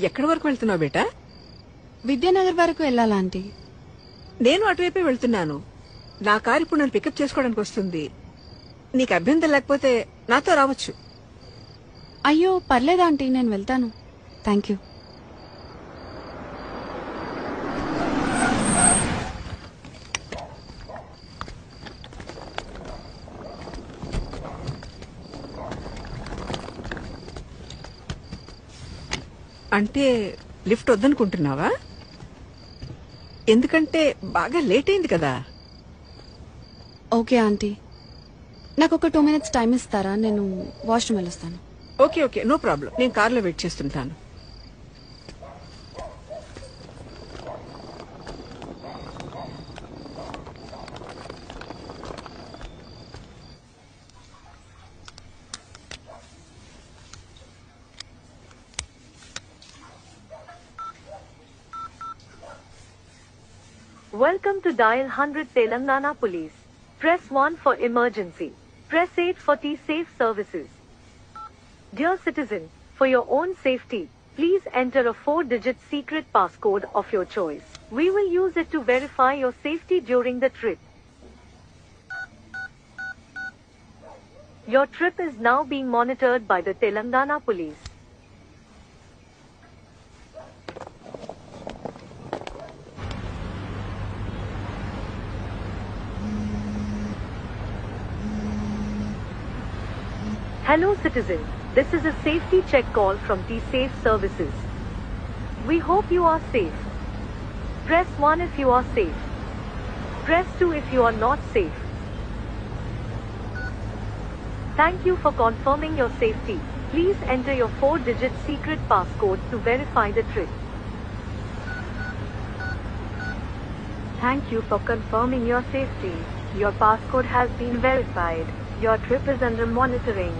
ఎక్కడి వరకు వెళ్తున్నావు బేటా? విద్యానగర్ వరకు వెళ్ళాలా ఆంటీ? నేను అటువైపే వెళ్తున్నాను. నా కారు ఇప్పుడు నన్ను పికప్ చేసుకోవడానికి వస్తుంది. నీకు అభ్యంతరం లేకపోతే నాతో రావచ్చు. అయ్యో పర్లేదా ఆంటీ, నేను వెళ్తాను. Thank you. అంటే లిఫ్ట్ వద్దనుకుంటున్నావా? ఎందుకంటే బాగా లేట్ అయింది కదా. ఓకే ఆంటీ, నాకు ఒక 2 minutes టైం ఇస్తారా? నేను వాష్రూమ్ వెళ్ళొస్తాను. Okay okay, no problem. నేను కార్లో వెయిట్ చేస్తుంటాను. Welcome to Dial 100 Telangana Police. Press 1 for emergency. Press 8 for T-Safe services. Dear citizen, for your own safety, please enter a 4-digit secret passcode of your choice. We will use it to verify your safety during the trip. Your trip is now being monitored by the Telangana Police. Hello citizen, this is a safety check call from T-Safe services. We hope you are safe. Press 1 if you are safe. Press 2 if you are not safe. Thank you for confirming your safety. Please enter your 4-digit secret passcode to verify the trip. Thank you for confirming your safety. Your passcode has been verified. Your trip is under monitoring.